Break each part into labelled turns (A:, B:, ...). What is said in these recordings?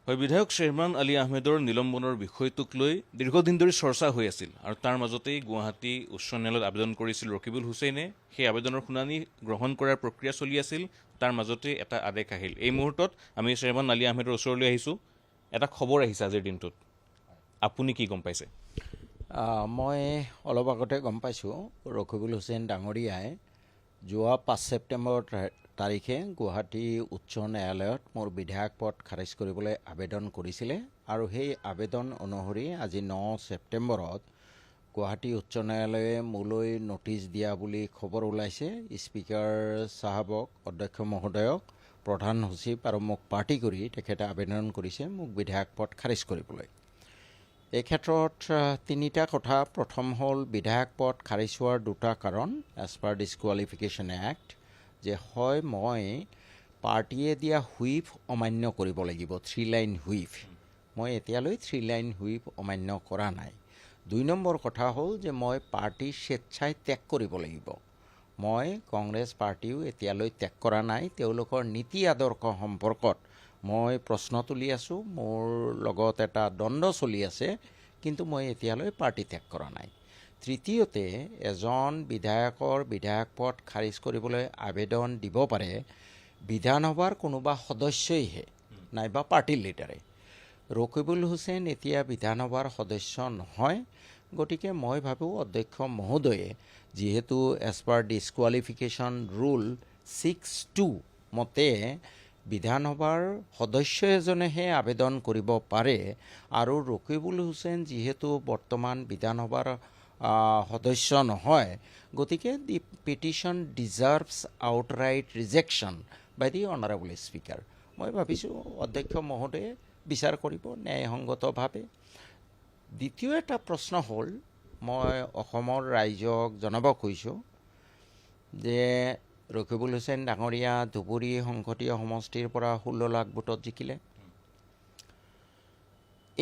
A: হয়, বিধায়ক শ্বেৰমান আলী আহমেদৰ নিলম্বনৰ বিষয়টোক লৈ দীৰ্ঘদিন ধৰি চৰ্চা হৈ আছিল আৰু তাৰ মাজতেই গুৱাহাটী উচ্চ ন্যায়ালয়ত আবেদন কৰিছিল ৰকিবুল হুছেইনে। সেই আবেদনৰ শুনানি গ্ৰহণ কৰাৰ প্ৰক্ৰিয়া চলি আছিল। তাৰ মাজতে এটা আদেশ আহিল। এই মুহূৰ্তত আমি শ্বেৰমান আলী আহমেদৰ ওচৰলৈ আহিছোঁ। এটা খবৰ আহিছে আজিৰ দিনটোত, আপুনি কি গম পাইছে?
B: মই অলপ আগতে গম পাইছোঁ ৰকিবুল হুছেইন ডাঙৰীয়াই যোৱা 5 ছেপ্টেম্বৰ তাৰিখে গুৱাহাটী উচ্চ ন্যায়ালয়ত মোৰ বিধায়ক পদ খাৰিজ কৰিবলৈ আবেদন কৰিছিলে আৰু সেই আবেদন অনুসৰি আজি 9 ছেপ্টেম্বৰত গুৱাহাটী উচ্চ ন্যায়ালয়ে মোলৈ নটিচ দিয়া বুলি খবৰ ওলাইছে। স্পীকাৰ চাহাবক, অধ্যক্ষ মহোদয়ক, প্ৰধান সচিব আৰু মোক পাৰ্টি কৰি তেখেতে আবেদন কৰিছে মোক বিধায়ক পদ খাৰিজ কৰিবলৈ। এই ক্ষেত্ৰত তিনিটা কথা। প্ৰথম হ'ল বিধায়ক পদ খাৰিজ হোৱাৰ দুটা কাৰণ এজ পাৰ ডিছকুৱালিফিকেশ্যন এক্ট, যে হয় মই পাৰ্টীয়ে দিয়া হুইপ অমান্য কৰিব লাগিব, 3 লাইন হুইপ। মই এতিয়ালৈ 3 লাইন হুইপ অমান্য কৰা নাই। 2 নম্বৰ কথা হ'ল যে মই পাৰ্টী স্বেচ্ছাই ত্যাগ কৰিব লাগিব। মই কংগ্ৰেছ পাৰ্টীও এতিয়ালৈ ত্যাগ কৰা নাই। তেওঁলোকৰ নীতি আদৰ্শ সম্পৰ্কত মই প্ৰশ্ন তুলি আছোঁ। মোৰ লগত এটা দ্বন্দ্ব চলি আছে, কিন্তু মই এতিয়ালৈ পাৰ্টী ত্যাগ কৰা নাই। তৃতীয়তে, এজন বিধায়কৰ বিধায়ক পদ খাৰিজ কৰিবলৈ আবেদন দিব পাৰে বিধানসভাৰ কোনোবা সদস্যইহে, নাইবা পাৰ্টীৰ লিডাৰে। ৰকিবুল হুছেইন এতিয়া বিধানসভাৰ সদস্য নহয়। গতিকে মই ভাবোঁ অধ্যক্ষ মহোদয়ে যিহেতু এজ পাৰ ডিছকুৱালিফিকেশ্যন ৰুল 6(2) মতে বিধানসভাৰ সদস্য এজনেহে আবেদন কৰিব পাৰে আৰু ৰকিবুল হুছেইন যিহেতু বৰ্তমান বিধানসভাৰ সদস্য নহয়, গতিকে the petition deserves outright rejection by the honourable speaker. মই ভাবিছোঁ অধ্যক্ষ মহোদয়ে বিচাৰ কৰিব ন্যায়সংগতভাৱে। দ্বিতীয় এটা প্ৰশ্ন হ'ল, মই অসমৰ ৰাইজক জনাব খুজিছোঁ যে ৰকিবুল হুছেইন ডাঙৰীয়া ধুবুৰী সংসদীয় সমষ্টিৰ পৰা 16 লাখ ভোটত জিকিলে।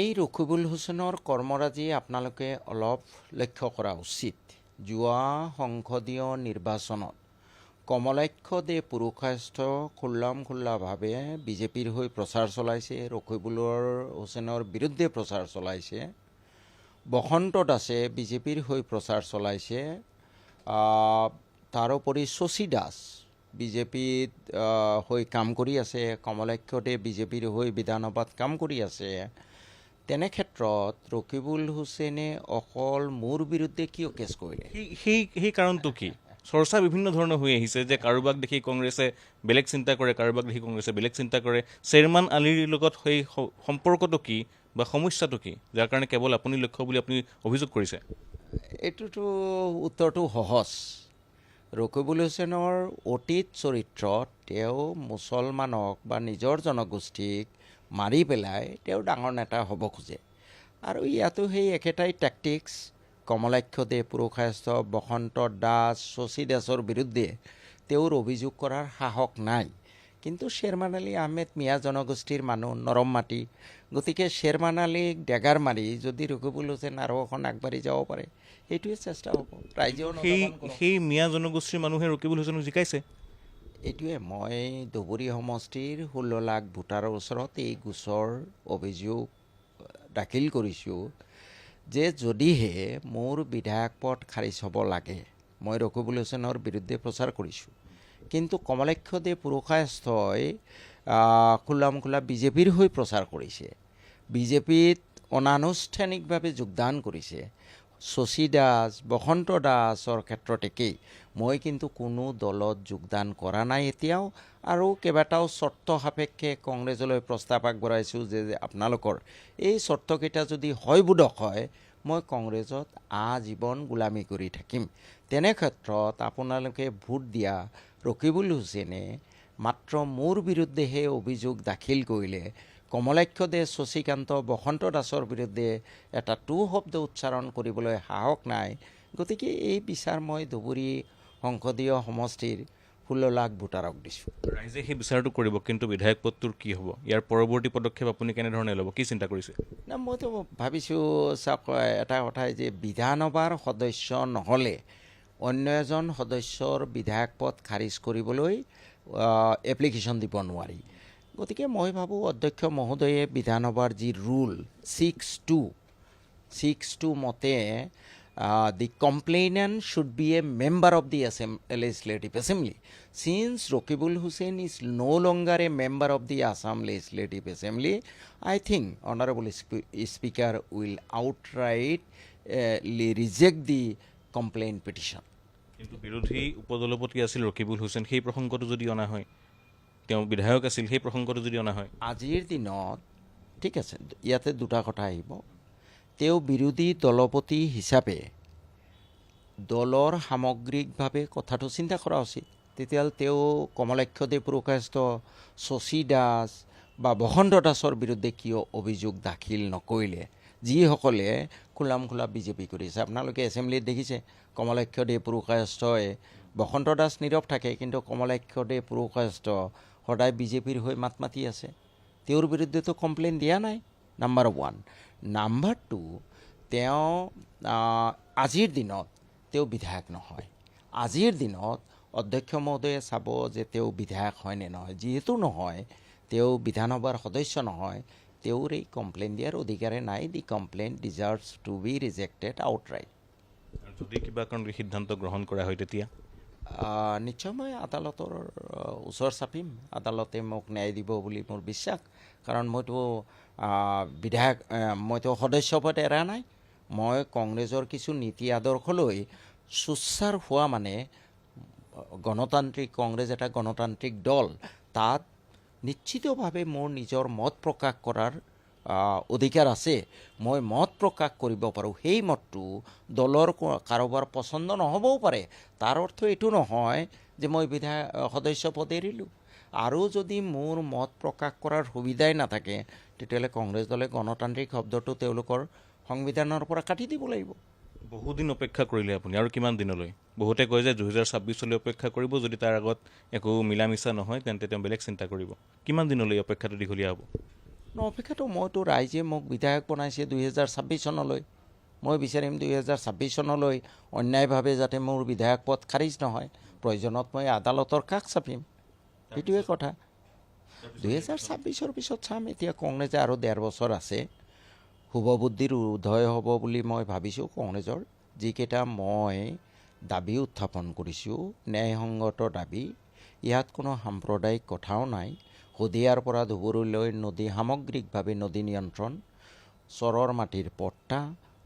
B: এই ৰকিবুল হুছেইনৰ কৰ্মৰাজি আপোনালোকে অলপ লক্ষ্য কৰা উচিত। যোৱা সংসদীয় নিৰ্বাচনত কমলাক্ষ দে পুৰুষাৰ্থ খোল্লাভাৱে বিজেপিৰ হৈ প্ৰচাৰ চলাইছে, ৰকিবুলৰ হুছেইনৰ বিৰুদ্ধে প্ৰচাৰ চলাইছে। বসন্ত দাসে বিজেপিৰ হৈ প্ৰচাৰ চলাইছে। তাৰোপৰি শশী দাস বিজেপিত হৈ কাম কৰি আছে। কমলাক্ষ দে বিজেপিৰ হৈ বিধানসভাত কাম কৰি আছে। তেনে ক্ষেত্ৰত ৰকিবুল হুছেইনে অকল মোৰ বিৰুদ্ধে কিয় কেছ কৰিলে?
A: সেই কাৰণটো কি? চৰ্চা বিভিন্ন ধৰণৰ হৈ আহিছে যে কাৰোবাক দেখি কংগ্ৰেছে বেলেগ চিন্তা কৰে, কাৰোবাক দেখি কংগ্ৰেছে বেলেগ চিন্তা কৰে। শ্বেৰমান আলীৰ লগত সেই সম্পৰ্কটো কি বা সমস্যাটো কি, যাৰ কাৰণে কেৱল আপুনি লক্ষ্য বুলি আপুনি অভিযোগ কৰিছে?
B: এইটোতো উত্তৰটো সহজ। ৰকিবুল হুছেইনৰ অতীত চৰিত্ৰত তেওঁ মুছলমানক বা নিজৰ জনগোষ্ঠীক মাৰি পেলাই তেওঁ ডাঙৰ নেতা হ'ব খোজে। আৰু ইয়াতো সেই একেটাই টেকটিক্স। কমলাক্ষ দে পুৰুষাৰ্থ, বসন্ত দাস, শশী দাসৰ বিৰুদ্ধে তেওঁৰ অভিযোগ কৰাৰ সাহস নাই। কিন্তু শ্বেৰমান আলী আহমেদ মিয়া জনগোষ্ঠীৰ মানুহ, নৰম মাটি। গতিকে শ্বেৰমান আলীক ডেগাৰ মাৰি যদি ৰকিবুল হুছেইন আৰু এখন আগবাঢ়ি যাব পাৰে, সেইটোৱে চেষ্টা হ'ব। ৰাইজেও
A: সেই মিয়া জনগোষ্ঠীৰ মানুহে ৰকিবুল হুছেইনক জিকাইছে।
B: এইটোৱে মই ধুবুৰী সমষ্টিৰ 16 লাখ ভোটাৰৰ ওচৰত এই গোচৰ অভিযোগ দাখিল কৰিছোঁ যে যদিহে মোৰ বিধায়ক পদ খাৰিজ হ'ব লাগে, মই ৰকিবুল হুছেইনৰ বিৰুদ্ধে প্ৰচাৰ কৰিছোঁ, কিন্তু কমলাক্ষ দে পুৰুষাৰ্থই খোলা বিজেপিৰ হৈ প্ৰচাৰ কৰিছে, বিজেপিত অনানুষ্ঠানিকভাৱে যোগদান কৰিছে। শশী দাস, বসন্ত দাসৰ ক্ষেত্ৰত একেই। মই কিন্তু কোনো দলত যোগদান কৰা নাই এতিয়াও, আৰু কেইবাটাও চৰ্ত সাপেক্ষে কংগ্ৰেছলৈ প্ৰস্তাৱ আগবঢ়াইছোঁ যে আপোনালোকৰ এই চৰ্তকেইটা যদি হয়বোধক হয়, মই কংগ্ৰেছত আজীৱন গোলামী কৰি থাকিম। তেনে ক্ষেত্ৰত আপোনালোকে ভোট দিয়া ৰকিবুল হুছেইনে মাত্ৰ মোৰ বিৰুদ্ধেহে অভিযোগ দাখিল কৰিলে, কমলাক্ষ দে, শশীকান্ত, বসন্ত দাসৰ বিৰুদ্ধে এটা টু শব্দ উচ্চাৰণ কৰিবলৈ সাহস নাই। গতিকে এই বিচাৰ মই ধুবুৰী সংসদীয় সমষ্টিৰ 16 লাখ ভোটাৰক দিছোঁ।
A: ৰাইজে সেই বিচাৰটো কৰিব, কিন্তু বিধায়ক পদটোৰ কি হ'ব? ইয়াৰ পৰৱৰ্তী পদক্ষেপ আপুনি কেনেধৰণে ল'ব, কি চিন্তা কৰিছে?
B: না, মইতো ভাবিছোঁ চাওক, এটা কথাই যে বিধানসভাৰ সদস্য নহ'লে অন্য এজন সদস্যৰ বিধায়ক পদ খাৰিজ কৰিবলৈ এপ্লিকেশ্যন দিব নোৱাৰি। গতিকে মই ভাবোঁ অধ্যক্ষ মহোদয়ে বিধানসভাৰ যি ৰুল 6-2 মতে the complainant should be a member of the Legislative Assembly. Since Rakibul Hussain is no longer a member of the Assam Legislative Assembly, I think Honorable Speaker will outright reject the complaint petition.
A: কিন্তু বিৰোধী উপদলপতি আছিল ৰকিবুল হুছেইন, সেই প্ৰসংগটো যদি অনা হয়, তেওঁ বিধায়ক আছিল, সেই প্ৰসংগটো যদি অনা হয়,
B: আজিৰ দিনত ঠিক আছে, ইয়াতে দুটা কথা আহিব। তেওঁ বিৰোধী দলপতি হিচাপে দলৰ সামগ্ৰিকভাৱে কথাটো চিন্তা কৰা উচিত। তেতিয়াহ'লে তেওঁ কমলাক্ষদেৱ পুৰকায়স্থ, শশী দাস বা বসন্ত দাসৰ বিৰুদ্ধে কিয় অভিযোগ দাখিল নকৰিলে, যিসকলে খোলাম খোলা বিজেপি কৰিছে। আপোনালোকে এছেম্বলিত দেখিছে কমলাক্ষদেৱ পুৰকায়স্থই, বসন্ত দাস নীৰৱ থাকে, কিন্তু কমলাক্ষদেৱ পুৰকায়স্থ সদায় বিজেপিৰ হৈ মাত মাতি আছে। তেওঁৰ বিৰুদ্ধেতো কমপ্লেইন দিয়া নাই, নাম্বাৰ 1। নাম্বাৰ 2, তেওঁ আজিৰ দিনত তেওঁ বিধায়ক নহয়। আজিৰ দিনত অধ্যক্ষ মহোদয়ে চাব যে তেওঁ বিধায়ক হয় নে নহয়। যিহেতু নহয়, তেওঁ বিধানসভাৰ সদস্য নহয়, তেওঁৰ এই কমপ্লেইন দিয়াৰ অধিকাৰে নাই। The complaint deserves to be rejected outright.
A: যদি কিবা কাৰণত সিদ্ধান্ত গ্ৰহণ কৰা হয় তেতিয়া
B: নিশ্চয় মই আদালতৰ ওচৰ চাপিম। আদালতে মোক ন্যায় দিব বুলি মোৰ বিশ্বাস, কাৰণ মইতো বিধায়ক, মইতো সদস্য পদ এৰা নাই। মই কংগ্ৰেছৰ কিছু নীতি আদৰ্শলৈ সোচ্চাৰ হোৱা মানে গণতান্ত্ৰিক কংগ্ৰেছ এটা গণতান্ত্ৰিক দল, তাত নিশ্চিতভাৱে মোৰ নিজৰ মত প্ৰকাশ কৰাৰ অধিকাৰ আছে। মই মত প্ৰকাশ কৰিব পাৰোঁ। সেই মতটো দলৰ কাৰোবাৰ পচন্দ নহ'বও পাৰে। তাৰ অৰ্থ এইটো নহয় যে মই সদস্য পদ এৰিলোঁ। আৰু যদি মোৰ মত প্ৰকাশ কৰাৰ সুবিধাই নাথাকে, তেতিয়াহ'লে কংগ্ৰেছ দলে গণতান্ত্ৰিক শব্দটো তেওঁলোকৰ সংবিধানৰ পৰা কাটি দিব লাগিব।
A: বহুদিন অপেক্ষা কৰিলে আপুনি, আৰু কিমান দিনলৈ? বহুতে কয় যে 2026 অপেক্ষা কৰিব, যদি তাৰ আগত একো মিলা মিছা নহয় তেন্তে তেওঁ বেলেগ চিন্তা কৰিব। কিমান দিনলৈ অপেক্ষাটো দীঘলীয়া হ'ব?
B: অপেক্ষাটো মইতো, ৰাইজে মোক বিধায়ক বনাইছে 2026 চনলৈ। মই বিচাৰিম 2026 চনলৈ অন্যায়ভাৱে যাতে মোৰ বিধায়ক পদ খাৰিজ নহয়। প্ৰয়োজনত মই আদালতৰ কাষ চাপিম। সেইটোৱে কথা। 2026 পিছত চাম। এতিয়া কংগ্ৰেছে আৰু 1.5 বছৰ আছে। শুভবুদ্ধিৰ উদয় হ'ব বুলি মই ভাবিছোঁ কংগ্ৰেছৰ। যিকেইটা মই দাবী উত্থাপন কৰিছোঁ, ন্যায়সংগত দাবী, ইয়াত কোনো সাম্প্ৰদায়িক কথাও নাই। শদিয়াৰ পৰা ধুবুৰীলৈ নদী, সামগ্ৰিকভাৱে নদী নিয়ন্ত্ৰণ, চৰৰ মাটিৰ পট্টা,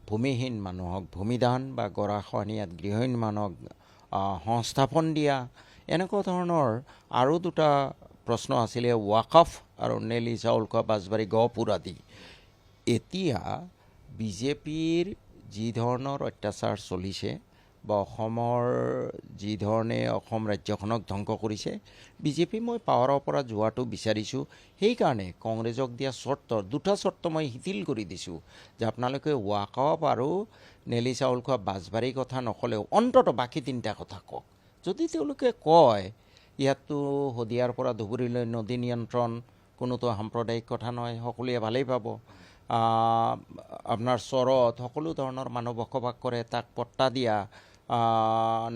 B: ভূমিহীন মানুহক ভূমিদান বা গৰাখহনীয়াত গৃহহীন মানুহক সংস্থাপন দিয়া, এনেকুৱা ধৰণৰ আৰু 2টা প্ৰশ্ন আছিলে, ৱাকফ আৰু নেলি চাউল খোৱা বাছবাৰী গহপুৰ আদি। এতিয়া বিজেপিৰ যি ধৰণৰ অত্যাচাৰ চলিছে বা অসমৰ যি ধৰণে অসম ৰাজ্যখনক ধ্বংস কৰিছে, বিজেপি মই পাৱাৰৰ পৰা যোৱাটো বিচাৰিছোঁ। সেইকাৰণে কংগ্ৰেছক দিয়া 2টা চৰ্ত মই শিথিল কৰি দিছোঁ, যে আপোনালোকে ৱাকফ আৰু নেলি চাউল খোৱা বাছবাৰীৰ কথা নক'লেও অন্ততঃ বাকী 3টা কথা কওক। যদি তেওঁলোকে কয় ইয়াততো শদিয়াৰ পৰা ধুবুৰীলৈ নদী নিয়ন্ত্ৰণ কোনোতো সাম্প্ৰদায়িক কথা নহয়, সকলোৱে ভালেই পাব। আপোনাৰ চৰত সকলো ধৰণৰ মানুহ বসবাস কৰে, তাক পট্টা দিয়া,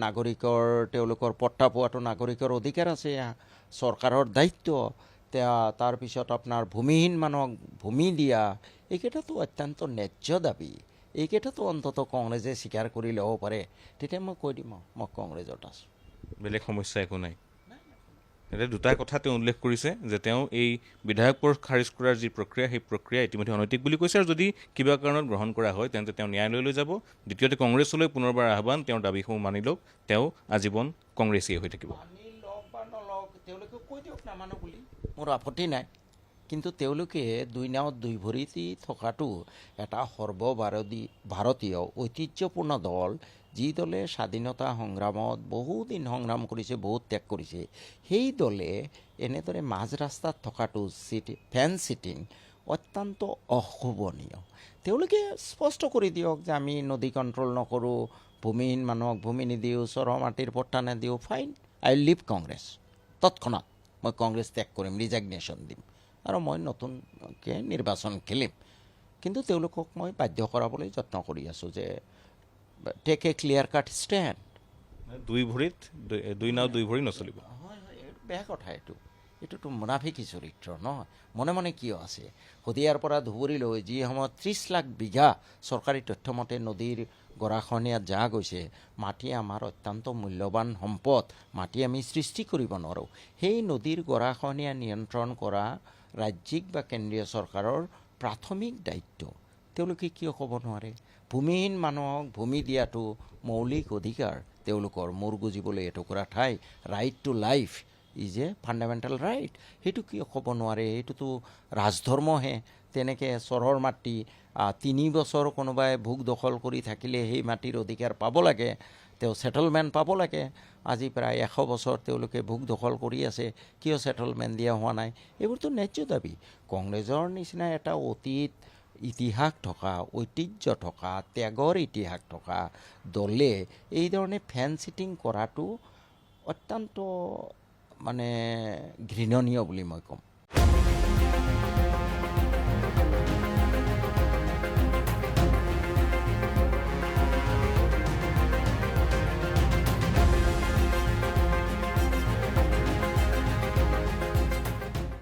B: নাগৰিকৰ তেওঁলোকৰ পট্টা পোৱাটো নাগৰিকৰ অধিকাৰ আছে, চৰকাৰৰ দায়িত্ব। তাৰপিছত আপোনাৰ ভূমিহীন মানুহক ভূমি দিয়া, এইকেইটাতো অত্যন্ত ন্যায্য দাবী। এইকেইটাতো অন্ততঃ কংগ্ৰেছে স্বীকাৰ কৰি ল'ব পাৰে, তেতিয়া মই কৈ দিম মই কংগ্ৰেছত আছোঁ।
A: বেলেগ সমস্যা একো নাই। এতিয়া 2টা কথা তেওঁ উল্লেখ কৰিছে, যে তেওঁ এই বিধায়ক পদ খাৰিজ কৰাৰ যি প্ৰক্ৰিয়া, সেই প্ৰক্ৰিয়া ইতিমধ্যে অনৈতিক বুলি কৈছে, আৰু যদি কিবা কাৰণত গ্ৰহণ কৰা হয় তেন্তে তেওঁ ন্যায়ালয়লৈ যাব। দ্বিতীয়তে কংগ্ৰেছলৈ পুনৰবাৰ আহ্বান, তেওঁৰ দাবীসমূহ মানি লওক, তেওঁ আজীৱন কংগ্ৰেছীয়ে হৈ থাকিব।
B: মানি লওক বা নলওক, তেওঁলোকে কৈ দিয়ক নামানো বুলি, মোৰ আপত্তি নাই। কিন্তু তেওঁলোকে 2 নাৱত 2 ভৰি থকাটো এটা ভাৰতীয় ঐতিহ্যপূৰ্ণ দল, যি দলে স্বাধীনতা সংগ্ৰামত বহুদিন সংগ্ৰাম কৰিছে, বহুত ত্যাগ কৰিছে। সেই দলে এনেদৰে মাজ ৰাস্তাত থকাটো ফেন চিটিং অত্যন্ত অশোভনীয়। তেওঁলোকে স্পষ্ট কৰি দিয়ক যে আমি নদী কণ্ট্ৰল নকৰোঁ, ভূমিহীন মানুহক ভূমি নিদিওঁ, চৰৰ মাটিৰ পট্টা নিদিওঁ, ফাইন, আই লিভ কংগ্ৰেছ। তৎক্ষণাত মই কংগ্ৰেছ ত্যাগ কৰিম, ৰিজাইগনেশ্যন দিম, আৰু মই নতুনকৈ নিৰ্বাচন খেলিম। কিন্তু তেওঁলোকক মই বাধ্য কৰাবলৈ যত্ন কৰি আছোঁ যে take a clear cut stand.
A: 2 ভৰিত 2 নাও 2 ভৰি নচলিব।
B: হয়, বেয়া কথা এইটো। এইটোতো মুনাফিকি চৰিত্ৰ নহয়। মনে মনে কিয় আছে? শদিয়াৰ পৰা ধুবুৰীলৈ যি সময়ত 30 লাখ বিঘা চৰকাৰী তথ্যমতে নদীৰ গৰাখহনীয়াত যা গৈছে, মাটি আমাৰ অত্যন্ত মূল্যৱান সম্পদ, মাটি আমি সৃষ্টি কৰিব নোৱাৰোঁ। সেই নদীৰ গৰাখহনীয়া নিয়ন্ত্ৰণ কৰা ৰাজ্যিক বা কেন্দ্ৰীয় চৰকাৰৰ প্ৰাথমিক দায়িত্ব তেওঁলোকে কিয় ক'ব নোৱাৰে? ভূমিহীন মানুহক ভূমি দিয়াটো মৌলিক অধিকাৰ তেওঁলোকৰ, মূৰ গুজিবলৈ এটুকুৰা ঠাই, right to life is a fundamental right. সেইটো কিয় ক'ব নোৱাৰে? এইটোতো ৰাজধৰ্মহে। তেনেকৈ চৰৰ মাটি 3 বছৰ কোনোবাই ভোগ দখল কৰি থাকিলে সেই মাটিৰ অধিকাৰ পাব লাগে, তেওঁ ছেটেলমেণ্ট পাব লাগে। আজি প্ৰায় 100 বছৰ তেওঁলোকে ভোগ দখল কৰি আছে, কিয় ছেটেলমেণ্ট দিয়া হোৱা নাই? এইবোৰতো ন্যায্য দাবী। কংগ্ৰেছৰ নিচিনা এটা অতীত ইতিহাস থকা, ঐতিহ্য থকা, ত্যাগৰ ইতিহাস থকা দলে এই ধৰণে ফেন চিটিং কৰাটো অত্যন্ত ঘৃণনীয় বুলি মই ক'ম।